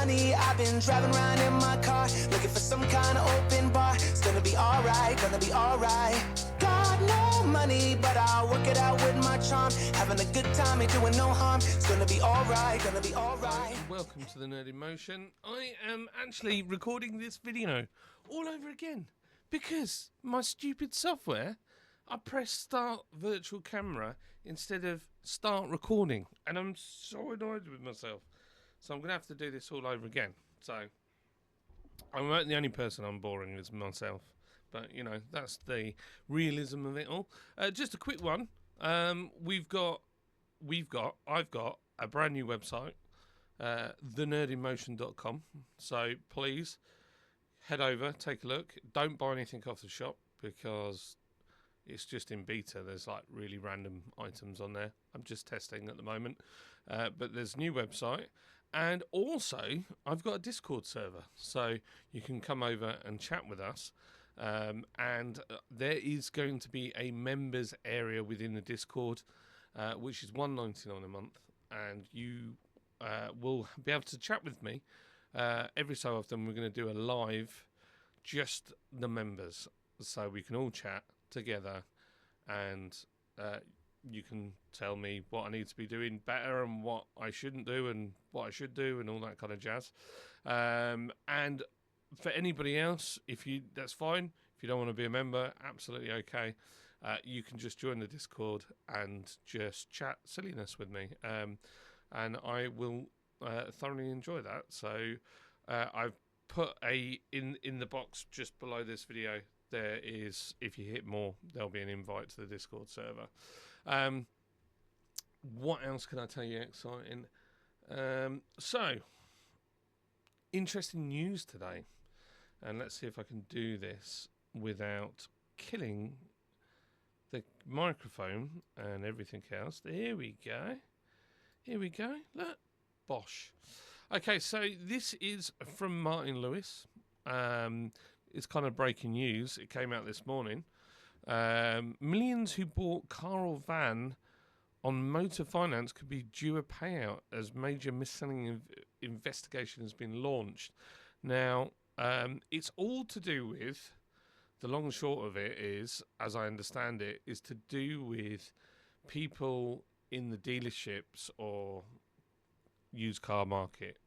money, I've been driving around in my car, looking for some kind of open bar. It's gonna be alright, gonna be alright. Got no money, but I'll work it out with my charm. Having a good time, ain't doing no harm. It's gonna be alright, gonna be alright. Welcome to the Nerd in Motion. I am actually recording this video all over again because my stupid software, I pressed start virtual camera instead of start recording, and I'm so annoyed with myself. So I'm going to have to do this all over again. So I'm not the only person I'm boring is myself. But, you know, that's the realism of it all. Just a quick one. I've got a brand new website, thenerdinmotion.com. So please head over, take a look. Don't buy anything off the shop because it's just in beta. There's like really random items on there. I'm just testing at the moment. But there's a new website. And also, I've got a Discord server. So you can come over and chat with us. And there is going to be a members area within the Discord, which is $1.99 a month. And you will be able to chat with me. Every so often, we're going to do a live, just the members. So we can all chat together, and you can tell me what I need to be doing better and what I shouldn't do and what I should do and all that kind of jazz. And for anybody else, that's fine. If you don't want to be a member, absolutely okay. You can just join the Discord and just chat silliness with me, and I will thoroughly enjoy that. So I've put in the box just below this video. There is, if you hit more, there'll be an invite to the Discord server. What else can I tell you exciting? So, interesting news today. And let's see if I can do this without killing the microphone and everything else. Here we go. Look. Bosh. Okay, so this is from Martin Lewis. It's kind of breaking news. It came out this morning. Millions who bought car or van on motor finance could be due a payout as major mis-selling investigation has been launched. Now, it's all to do with, the long and short of it is, as I understand it, is to do with people in the dealerships or used car market,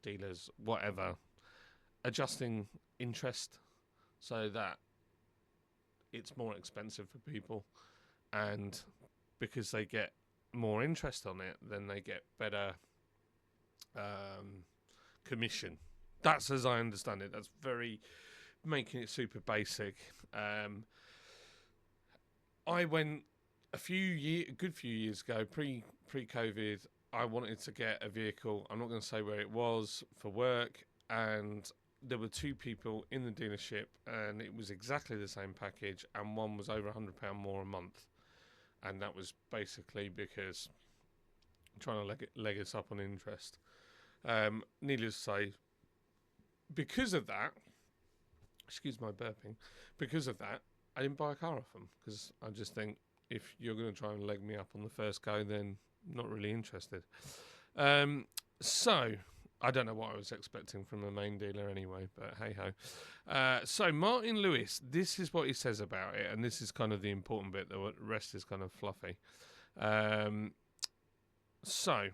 dealers, whatever, adjusting interest so that it's more expensive for people, and because they get more interest on it, then they get better commission. That's as I understand it. That's very making it super basic. I went a good few years ago, pre-COVID. I wanted to get a vehicle. I'm not going to say where it was, for work, and there were two people in the dealership, and it was exactly the same package, and one was over £100 more a month, and that was basically because I'm trying to leg us up on interest. Needless to say, because of that, excuse my burping, because of that, I didn't buy a car off them, because I just think if you're going to try and leg me up on the first go, then not really interested. So I don't know what I was expecting from a main dealer anyway, but hey-ho. So Martin Lewis, this is what he says about it, and this is kind of the important bit. The rest is kind of fluffy. So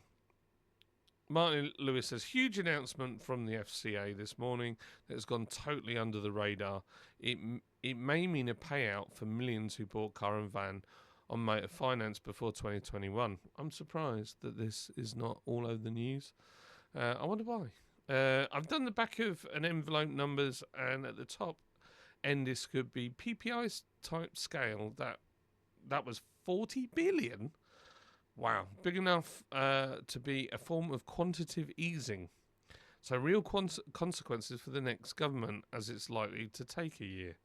Martin Lewis says, huge announcement from the FCA this morning that has gone totally under the radar. It may mean a payout for millions who bought car and van on motor finance before 2021. I'm surprised that this is not all over the news. I wonder why. I've done the back of an envelope numbers, and at the top end this could be PPI type scale. That was 40 billion. Wow, big enough to be a form of quantitative easing. So real consequences for the next government, as it's likely to take a year.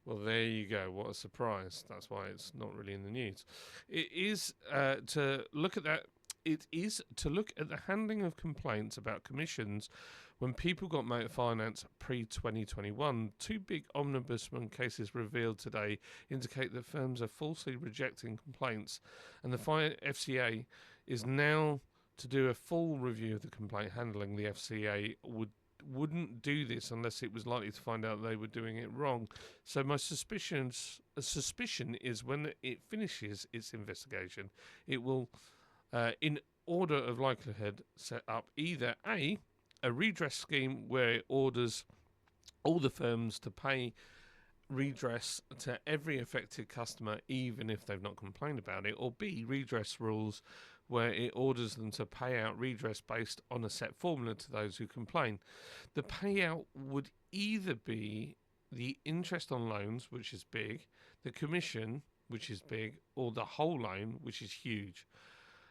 Well, there you go. What a surprise. That's why it's not really in the news. It is to look at that. It is to look at the handling of complaints about commissions when people got motor finance pre-2021. Two big ombudsman cases revealed today indicate that firms are falsely rejecting complaints, and the FCA is now to do a full review of the complaint handling, the FCA wouldn't do this unless it was likely to find out they were doing it wrong. So my suspicion is when it finishes its investigation, it will, in order of likelihood, set up either a redress scheme where it orders all the firms to pay redress to every affected customer, even if they've not complained about it, or B, redress rules where it orders them to pay out redress based on a set formula to those who complain. The payout would either be the interest on loans, which is big, the commission, which is big, or the whole loan, which is huge.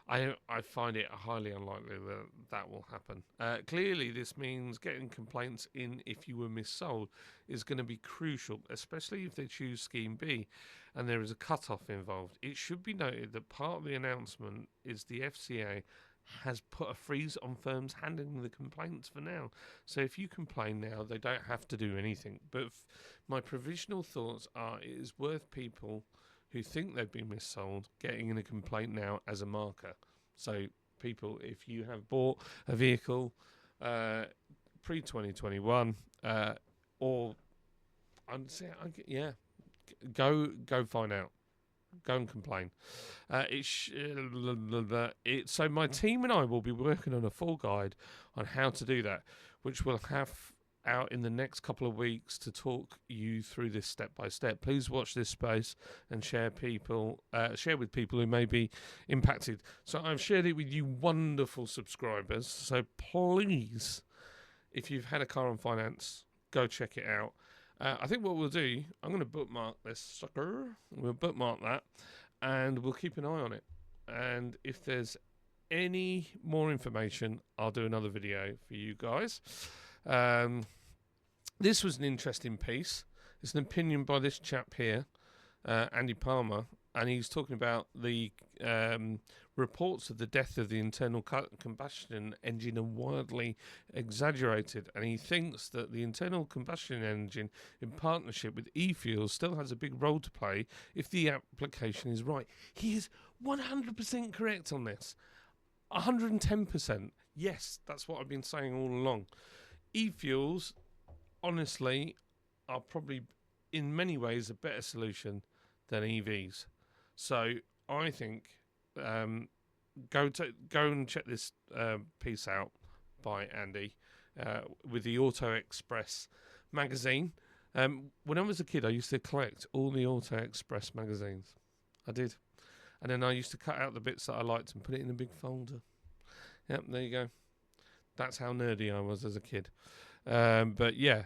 I find it highly unlikely that that will happen. Clearly, this means getting complaints in if you were missold is going to be crucial, especially if they choose Scheme B and there is a cut-off involved. It should be noted that part of the announcement is the FCA has put a freeze on firms handling the complaints for now. So if you complain now, they don't have to do anything. But my provisional thoughts are it is worth people who think they've been missold getting in a complaint now as a marker. So people, if you have bought a vehicle pre-2021 or go find out. Go and complain. So my team and I will be working on a full guide on how to do that, which we'll have out in the next couple of weeks to talk you through this step by step. Please watch this space and share with people who may be impacted. So I've shared it with you wonderful subscribers. So please, if you've had a car on finance, go check it out. I think what we'll do, I'm going to bookmark this sucker. We'll bookmark that and we'll keep an eye on it. And if there's any more information, I'll do another video for you guys. This was an interesting piece. It's an opinion by this chap here, Andy Palmer, and he's talking about the reports of the death of the internal combustion engine are wildly exaggerated, and he thinks that the internal combustion engine in partnership with e-fuels still has a big role to play if the application is right. He is 100% correct on this. 110%. Yes, that's what I've been saying all along. E-fuels, honestly, are probably in many ways a better solution than EVs. So I think go and check this piece out by Andy with the Auto Express magazine. When I was a kid, I used to collect all the Auto Express magazines. I did. And then I used to cut out the bits that I liked and put it in a big folder. Yep, there you go. That's how nerdy I was as a kid. But yeah,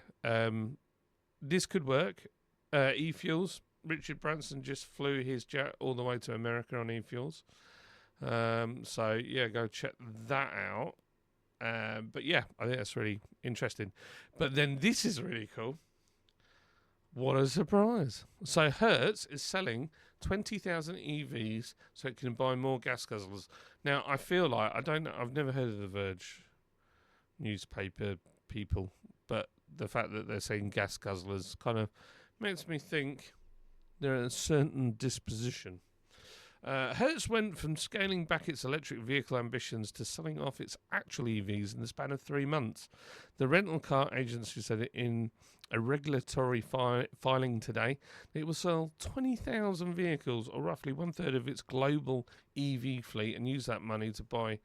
this could work. E-fuels. Richard Branson just flew his jet all the way to America on e-fuels. So yeah, go check that out. But yeah, I think that's really interesting. But then this is really cool. What a surprise. So Hertz is selling 20,000 EVs so it can buy more gas guzzlers. Now, I feel like, I've never heard of the Verge newspaper people, but the fact that they're saying gas guzzlers kind of makes me think they're a certain disposition. Hertz went from scaling back its electric vehicle ambitions to selling off its actual EVs in the span of 3 months. The rental car agency said in a regulatory filing today it will sell 20,000 vehicles, or roughly 1/3 of its global EV fleet, and use that money to buy,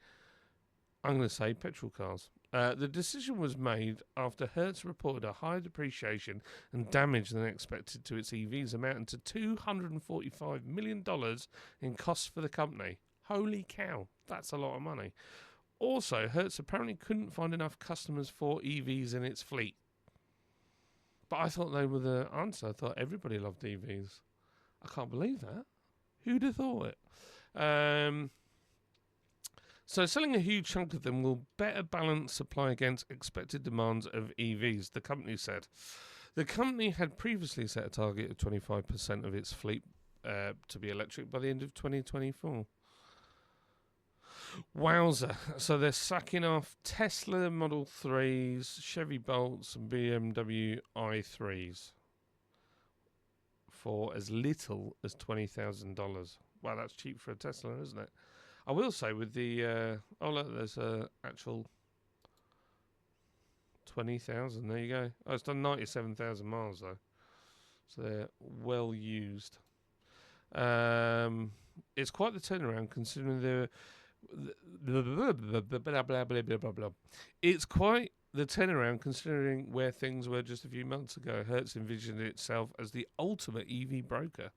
I'm going to say, petrol cars. The decision was made after Hertz reported a higher depreciation and damage than expected to its EVs, amounting to $245 million in costs for the company. Holy cow, that's a lot of money. Also, Hertz apparently couldn't find enough customers for EVs in its fleet. But I thought they were the answer. I thought everybody loved EVs. I can't believe that. Who'd have thought it? So selling a huge chunk of them will better balance supply against expected demands of EVs, the company said. The company had previously set a target of 25% of its fleet to be electric by the end of 2024. Wowza. So they're sacking off Tesla Model 3s, Chevy Bolts and BMW i3s for as little as $20,000. Wow, that's cheap for a Tesla, isn't it? I will say with the oh look, there's a actual 20,000. There you go. Oh, it's done 97,000 miles though, so they're well used. It's quite the turnaround considering It's quite the turnaround considering where things were just a few months ago. Hertz envisioned itself as the ultimate EV broker,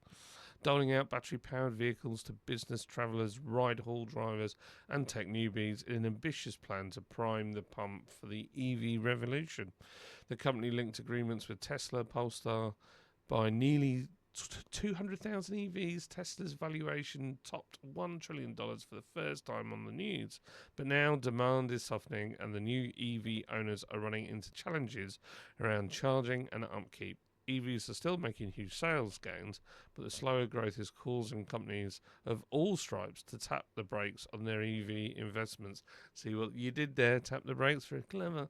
doling out battery-powered vehicles to business travellers, ride-haul drivers and tech newbies in an ambitious plan to prime the pump for the EV revolution. The company linked agreements with Tesla, Polestar by nearly 200,000 EVs. Tesla's valuation topped $1 trillion for the first time on the news. But now demand is softening and the new EV owners are running into challenges around charging and upkeep. EVs are still making huge sales gains, but the slower growth is causing companies of all stripes to tap the brakes on their EV investments. See what you did there? Tap the brakes, very clever.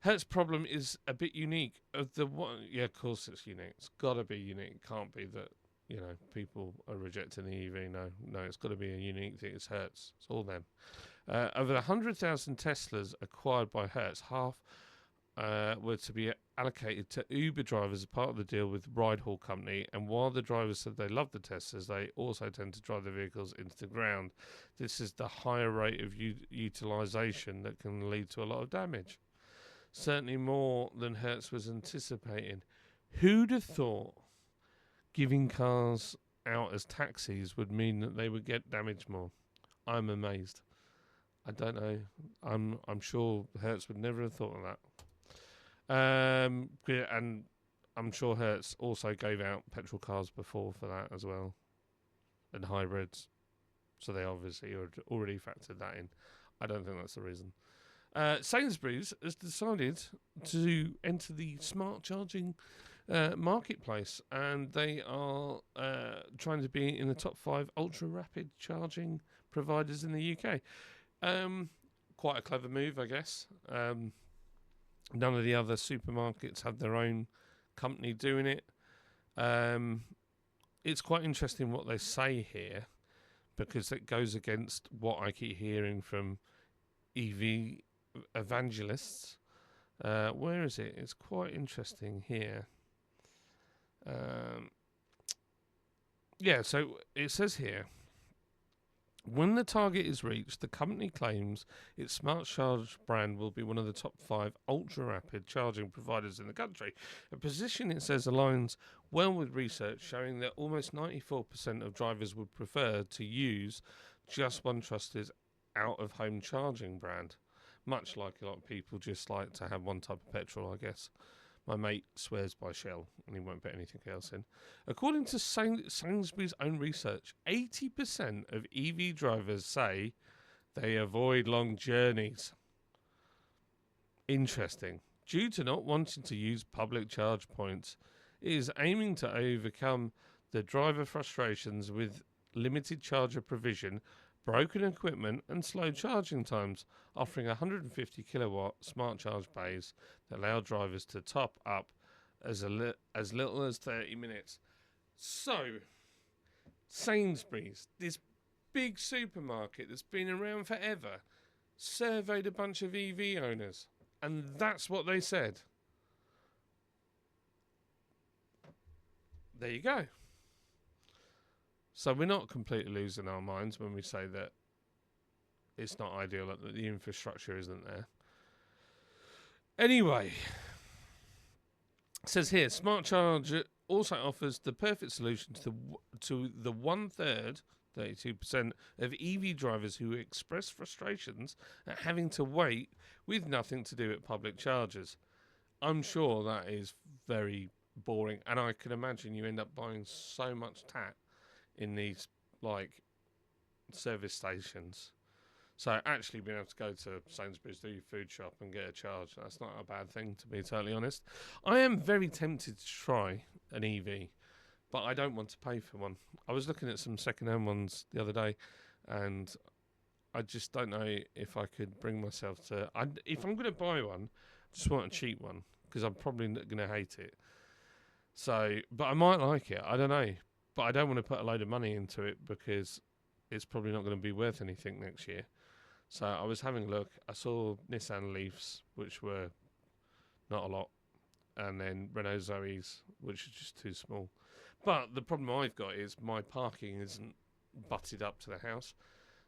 Hertz's problem is a bit unique. Of of course it's unique. It's got to be unique. It can't be that people are rejecting the EV. No, it's got to be a unique thing. It's Hertz. It's all them. Over 100,000 Teslas acquired by Hertz, half were to be allocated to Uber drivers as part of the deal with the ride-haul company. And while the drivers said they love the Teslas, they also tend to drive the vehicles into the ground. This is the higher rate of utilisation that can lead to a lot of damage. Certainly more than Hertz was anticipating. Who'd have thought giving cars out as taxis would mean that they would get damaged more? I'm amazed. I don't know. I'm sure Hertz would never have thought of that. And I'm sure Hertz also gave out petrol cars before for that as well, and hybrids. So they obviously already factored that in. I don't think that's the reason. Sainsbury's has decided to enter the smart charging marketplace, and they are trying to be in the top 5 ultra rapid charging providers in the UK. Quite a clever move, I guess. None of the other supermarkets have their own company doing it. It's quite interesting what they say here, because it goes against what I keep hearing from EV evangelists. Where is it? It's quite interesting here. So it says here, when the target is reached, the company claims its Smart Charge brand will be one of the top 5 ultra-rapid charging providers in the country. A position, it says, aligns well with research showing that almost 94% of drivers would prefer to use just one trusted out-of-home charging brand. Much like a lot of people just like to have one type of petrol, I guess. My mate swears by Shell, and he won't put anything else in. According to Sainsbury's own research, 80% of EV drivers say they avoid long journeys. Interesting. Due to not wanting to use public charge points, it is aiming to overcome the driver frustrations with limited charger provision, broken equipment and slow charging times, offering 150 kilowatt smart charge bays that allow drivers to top up as little as 30 minutes. So, Sainsbury's, this big supermarket that's been around forever, surveyed a bunch of EV owners, and that's what they said. There you go. So we're not completely losing our minds when we say that it's not ideal, that the infrastructure isn't there. Anyway, it says here, Smart Charge also offers the perfect solution to the 1/3, 32% of EV drivers who express frustrations at having to wait with nothing to do at public chargers. I'm sure that is very boring, and I can imagine you end up buying so much tat in these service stations. So actually being able to go to Sainsbury's, do your food shop and get a charge, that's not a bad thing, to be totally honest. I am very tempted to try an EV, but I don't want to pay for one. I was looking at some second-hand ones the other day, and I just don't know if I could bring myself to... if I'm going to buy one, I just want a cheap one, because I'm probably going to hate it. So, but I might like it, I don't know. But I don't want to put a load of money into it, because it's probably not going to be worth anything next year. So I was having a look. I saw Nissan Leafs, which were not a lot, and then Renault Zoes, which is just too small. But the problem I've got is my parking isn't butted up to the house.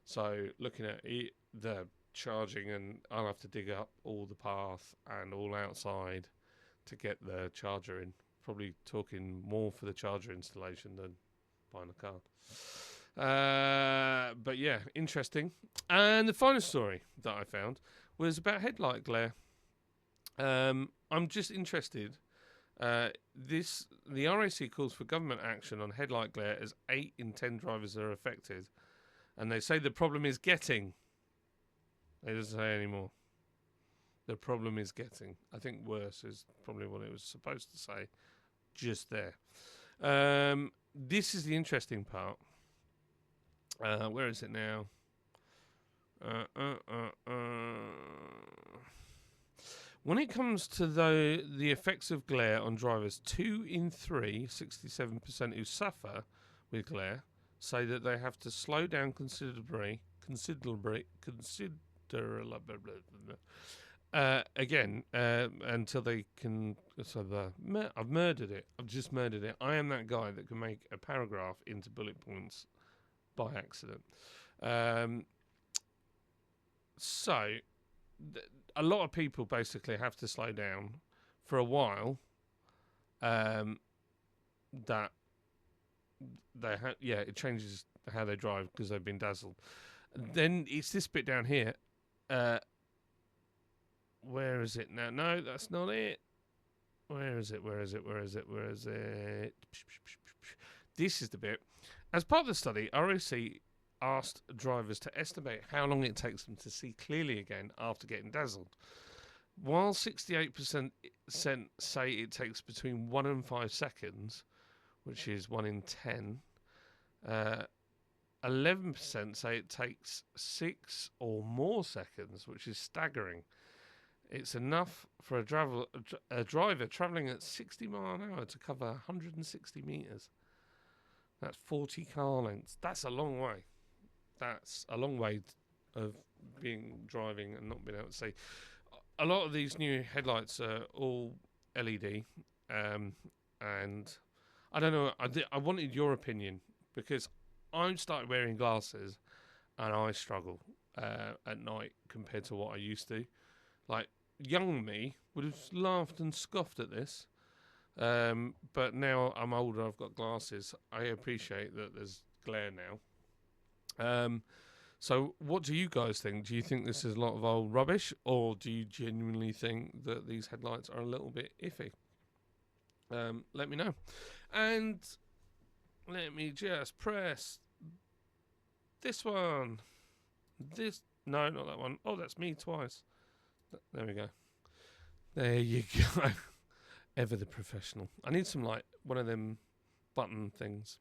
So looking at it, the charging, and I'll have to dig up all the path and all outside to get the charger in. Probably talking more for the charger installation than buying a car. But yeah, interesting. And the final story that I found was about headlight glare. I'm just interested. The RAC calls for government action on headlight glare as 8 in 10 drivers are affected. And they say the problem is getting. It doesn't say anymore. The problem is getting. I think worse is probably what it was supposed to say just there. This is the interesting part. Where is it now? When it comes to the effects of glare on drivers, 2 in 3, 67% who suffer with glare, say that they have to slow down considerably, until they can. I've murdered it. I've just murdered it. I am that guy that can make a paragraph into bullet points by accident. A lot of people basically have to slow down for a while. That it changes how they drive because they've been dazzled. Then it's this bit down here. Where is it now? No, that's not it. Where is it? This is the bit. As part of the study, RAC asked drivers to estimate how long it takes them to see clearly again after getting dazzled. While 68% say it takes between 1 and 5 seconds, which is 1 in 10, 11% say it takes 6 or more seconds, which is staggering. It's enough for a driver travelling at 60 miles an hour to cover 160 metres. That's 40 car lengths. That's a long way. That's a long way of driving and not being able to see. A lot of these new headlights are all LED, and I don't know. I wanted your opinion because I started wearing glasses and I struggle at night compared to what I used to. Like, young me would have laughed and scoffed at this, but now I'm older, I've got glasses. I appreciate that there's glare now. So what do you guys think? Do you think this is a lot of old rubbish, or do you genuinely think that these headlights are a little bit iffy? Let me know. And let me just press this one. No, not that one. Oh, that's me twice. There we go. There you go. Ever the professional. I need some, like, one of them button things.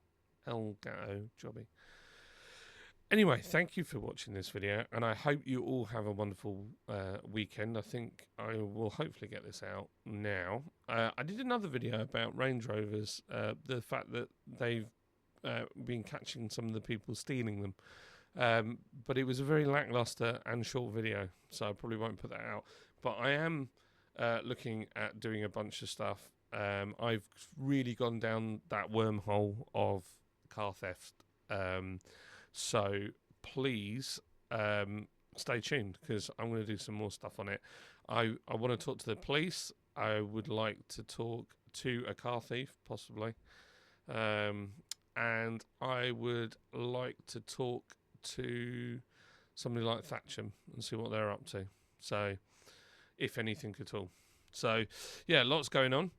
Elgato jobby. Anyway, thank you for watching this video, and I hope you all have a wonderful weekend. I think I will hopefully get this out now. I did another video about Range Rovers, the fact that they've been catching some of the people stealing them. But it was a very lackluster and short video, so I probably won't put that out. But I am looking at doing a bunch of stuff. I've really gone down that wormhole of car theft. So please stay tuned, because I'm going to do some more stuff on it. I want to talk to the police. I would like to talk to a car thief, possibly. And I would like to talk to somebody like Thatcham and see what they're up to. So, if anything at all. So, yeah, lots going on.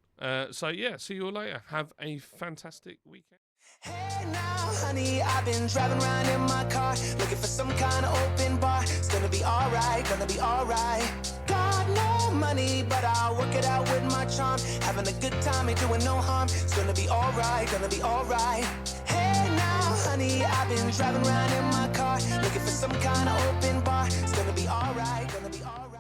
So, yeah, see you all later. Have a fantastic weekend. Hey now, honey, I've been driving around in my car, looking for some kind of open bar. It's gonna be alright, gonna be alright. Got no money, but I'll work it out with my charm. Having a good time, ain't doing no harm. It's gonna be alright, gonna be alright. Hey now, honey, I've been driving around in my car, looking for some kind of open bar. It's gonna be alright, gonna be alright.